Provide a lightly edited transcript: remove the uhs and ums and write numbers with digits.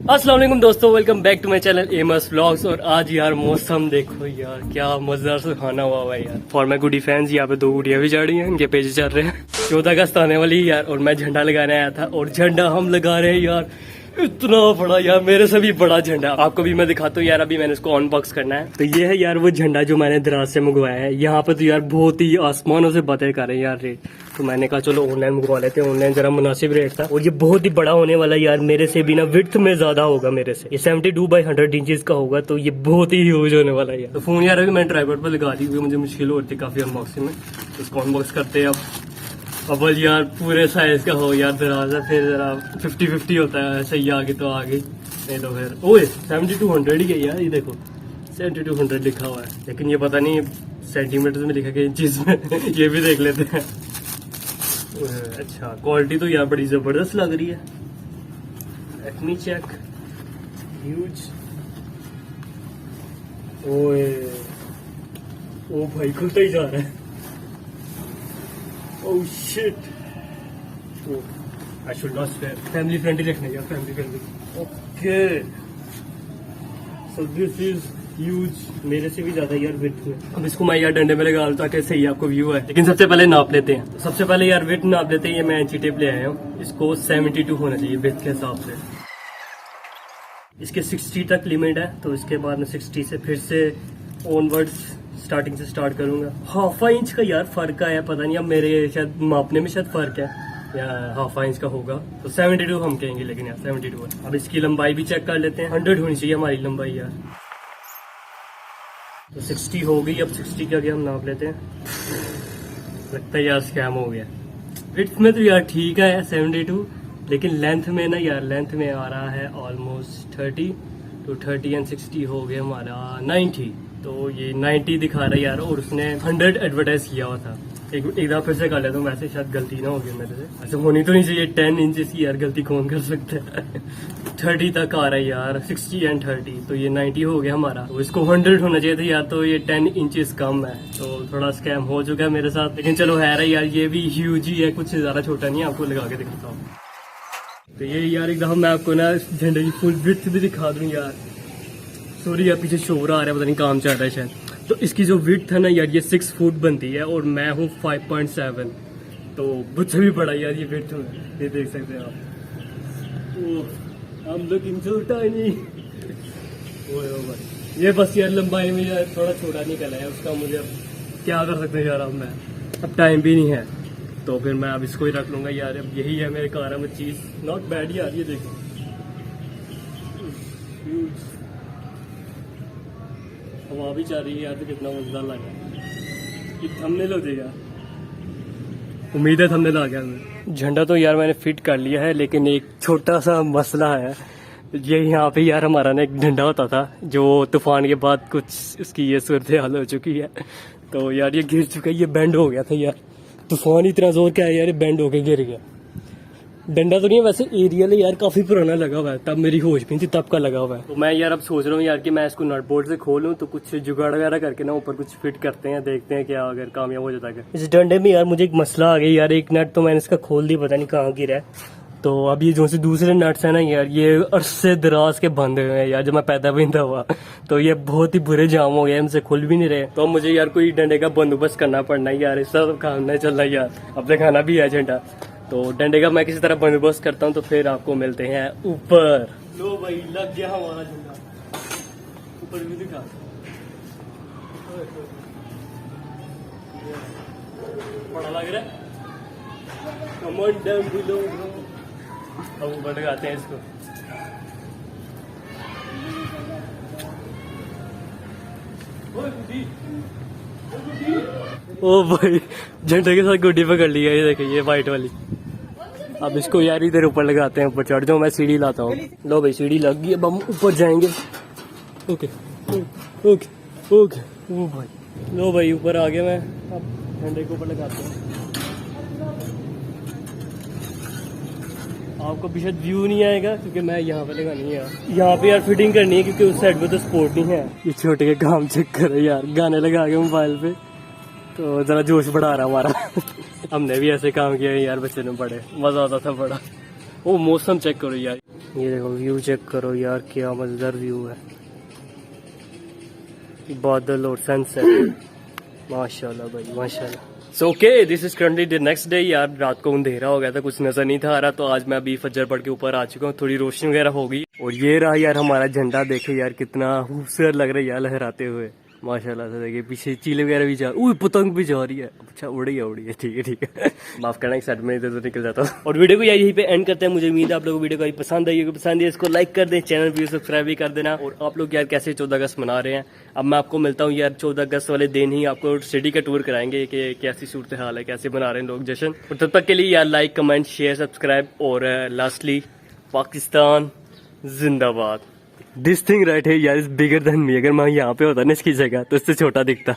अस्सलाम वालेकुम दोस्तों, welcome back to my channel MS vlogs. और आज यार मौसम देखो यार, क्या मजेदार सुहाना हुआ है यार। फॉर माय गुडी फैंस, यहाँ पे 2 गुड़िया भी चढ़ रही हैं, इनके पेज चल रहे हैं। 14 अगस्त आने वाली है यार, और मैं झंडा लगाने आया था और झंडा हम लगा रहे हैं यार, इतना बड़ा यार, मेरे से भी बड़ा झंडा। आपको भी मैं दिखाता हूँ यार, अभी मैंने इसको अनबॉक्स करना है। तो ये है यार वो झंडा जो मैंने दराज से मंगवाया है। यहाँ पे तो यार बहुत ही आसमानों से बातें कर रहे हैं यार रेट। तो मैंने कहा चलो ऑनलाइन मंगवा लेते हैं, ऑनलाइन जरा मुनासिब रेट था। और ये बहुत ही बड़ा होने वाला यार, मेरे से भी ना विड्थ में ज्यादा होगा मेरे से। ये 72 बाई 100 इंचेस का होगा, तो ये बहुत ही ह्यूज होने वाला है। तो फोन यार अभी मैं ट्राइपॉड पर लगा दी हुई, मुझे मुश्किल होती है काफी अनबॉक्सिंग में। तो इसको अनबॉक्स करते हैं अब यार पूरे साइज का हो यार दरवाजा, फिर जरा 50-50 होता है, सही आगे तो आगे, नहीं तो फिर ओए 7200 ही है यार। ये देखो 7200 लिखा हुआ है, लेकिन ये पता नहीं सेंटीमीटर में लिखा गया इंचेस में। ये भी देख लेते हैं। अच्छा क्वालिटी तो यार बड़ी जबरदस्त लग रही है। Let me check. ह्यूज। ओए ओ भाई, खुलता ही जा रहा है। Oh shit! Oh, I should not swear. Family friendly रखना यार, family friendly. Okay. So this is huge. मेरे से भी ज्यादा यार विड्थ में। अब इसको मैं यार डंडे में लगा लूं ताकि सही आपको व्यू है। लेकिन सबसे पहले नाप लेते हैं। तो सबसे पहले यार विड्थ नाप लेते हैं। ये मैं इंची टेप ले आया हूँ। इसको 72 होना चाहिए विड्थ के हिसाब से। इसके 60 तक लिमिट है, तो इसके बाद में 60 से फिर से ऑनवर्ड्स स्टार्टिंग से स्टार्ट करूंगा। हाफ इंच का यार फर्क है, पता नहीं अब मेरे शायद मापने में शायद फर्क है, या हाफ इंच का होगा। तो 72 हम कहेंगे, लेकिन यार 72 है। अब इसकी लंबाई भी चेक कर लेते हैं। 100 होनी चाहिए हमारी लंबाई यार। तो 60 हो गई। अब 60 के आगे हम नाप लेते हैं। लगता है यार स्कैम हो गया। विड्थ में तो यार ठीक है 72, लेकिन लेंथ में ना यार, लेंथ में आ रहा है ऑलमोस्ट 30। तो 30 एंड 60 हो गया हमारा 90। तो ये 90 दिखा रहा है यार, और उसने 100 एडवर्टाइज किया हुआ था। एक बार फिर से कर लेता हूँ, वैसे शायद गलती ना होगी मेरे से। ऐसे होनी तो नहीं चाहिए 10 इंचेस की यार, गलती कौन कर सकता है। 30 तक आ रहा है यार, 60 एंड 30। तो ये 90 हो गया हमारा। तो इसको 100 होना चाहिए था यार, तो ये 10 इंचेस कम है। तो थोड़ा स्कैम हो चुका है मेरे साथ, लेकिन चलो है यार, ये भी ह्यूज ही है, कुछ ज्यादा छोटा नहीं है। आपको लगा के दिखाता हूँ। तो ये यार एक दफा मैं आपको ना झंडे की फुल विड्थ भी दिखा दूँ यार। सॉरी यार, पीछे शोर आ रहा है, पता नहीं काम चल रहा है शायद। तो इसकी जो विड्थ है ना यार, ये 6 फुट बनती है, और मैं हूँ 5.7। तो मुझसे भी बड़ा यार ये विड्थ में, ये देख सकते हैं आप। I'm looking so tiny। ये बस यार लंबाई में यार थोड़ा छोटा निकला है उसका। मुझे अब क्या कर सकते हैं यार, अब टाइम भी नहीं है, तो फिर मैं अब इसको ही रख लूंगा यार। अब यही है मेरे कार में चीज। नॉट बैड यार, ये देखो हवा भी चल रही है यार, तो कितना मजेदार लग रहा है। ये थंबनेल हो जाएगा, उम्मीद है थंबनेल आ गया। झंडा तो यार मैंने फिट कर लिया है, लेकिन एक छोटा सा मसला है। ये यहाँ पे यार हमारा ना एक डंडा होता था, जो तूफान के बाद कुछ उसकी ये सूरत हाल हो चुकी है। तो यार ये गिर चुका है, ये बेंड हो गया था यार। तूफान इतना जोर क्या है यार, ये बेंड होके गिर गया। डंडा तो नहीं है वैसे, एरियल यार काफी पुराना लगा हुआ है, तब मेरी होश भी थी तब का लगा हुआ है। तो मैं यार अब सोच रहा हूँ यार कि मैं इसको नट बोल्ट से खोलूं, तो कुछ जुगाड़ वगैरह करके ना ऊपर कुछ फिट करते हैं, देखते हैं क्या अगर कामयाब हो जाता है। इस डंडे में यार मुझे एक मसला आ गया यार, एक नट तो मैंने इसका खोल दिया, पता नहीं कहाँ गिरा है। तो अब ये जो से दूसरे नट्स है ना यार, ये अरसे दराज के बंधे हुए हैं यार, जब मैं पैदा भी नहीं था हुआ। तो ये बहुत ही बुरे जाम हो गए, इनसे खुल भी नहीं रहे। तो अब मुझे यार कोई डंडे का बंदोबस्त करना पड़ना है यार, इसका काम नहीं चल रहा यार। अब दिखाना भी है झंडा, तो डंडे का मैं किसी तरह बंदोबस्त करता हूँ, तो फिर आपको मिलते हैं ऊपर। लो भाई, लग गया हमारा झंडा। ऊपर भी दिखा, बड़ा लग रहा है। Come on down below. अब ऊपर लगाते हैं इसको। ओ भाई, झंडे के साथ गुड्डी पकड़ लिया, ये देखिए ये व्हाइट वाली। अब इसको यार इधर ऊपर लगाते हैं, ऊपर चढ़ जाओ, मैं सीढ़ी लाता हूँ। लो भाई, सीढ़ी लग गई, अब हम ऊपर जाएंगे। Okay okay okay. ओ भाई, लो भाई ऊपर आ गया मैं। अब झंडे के ऊपर लगाते हैं। आपको भी शायद व्यू नहीं आएगा, क्योंकि मैं यहाँ पे लगानी है। यहाँ पे यार फिटिंग करनी है, क्योंकि उस साइड पे तो स्पोर्ट नहीं है। ये छोटे के काम चेक करो यार, गाने लगा के मोबाइल पे, तो जरा जोश बढ़ा रहा हमारा। हमने भी ऐसे काम किया यार, बच्चे ने बड़े मजा आता था बड़ा। वो मौसम चेक करो यार, ये देखो व्यू चेक करो यार, क्या मजेदार व्यू है, बादल और सनसेट, माशाल्लाह भाई माशाल्लाह। So okay, this is currently the next day. यार रात को अंधेरा हो गया था, कुछ नजर नहीं था आ रहा, तो आज मैं अभी फजर पढ़ के ऊपर आ चुका हूँ, थोड़ी रोशनी वगैरह हो गई। और ये रहा यार हमारा झंडा, देखे यार कितना खूबसूरत लग रहा है यार लहराते हुए, माशाल्लाह से। देखिए पीछे चीले वगैरह भी जा, पतंग भी जा रही है, अच्छा उड़ी है, ठीक है ठीक है। माफ करना एक साइड में इधर उधर निकल जाता हूँ। और वीडियो को यहीं पे एंड करते हैं। मुझे उम्मीद है आप लोगों को वीडियो को पसंद आई होगी, पसंद है इसको लाइक कर दें, चैनल भी सब्सक्राइब भी कर देना। और आप लोग यार कैसे 14 अगस्त मना रहे हैं, अब मैं आपको मिलता हूँ यार 14 अगस्त वाले दिन ही आपको सिटी का टूर कराएंगे कि कैसी सूरत हाल है, कैसे मना रहे हैं लोग जश्न। और तब तक के लिए यार लाइक कमेंट शेयर सब्सक्राइब, और लास्टली पाकिस्तान जिंदाबाद। दिस थिंग राइट है यार इज बिगर देन मी। अगर मैं यहाँ पे होता ना इसकी जगह तो इससे छोटा दिखता।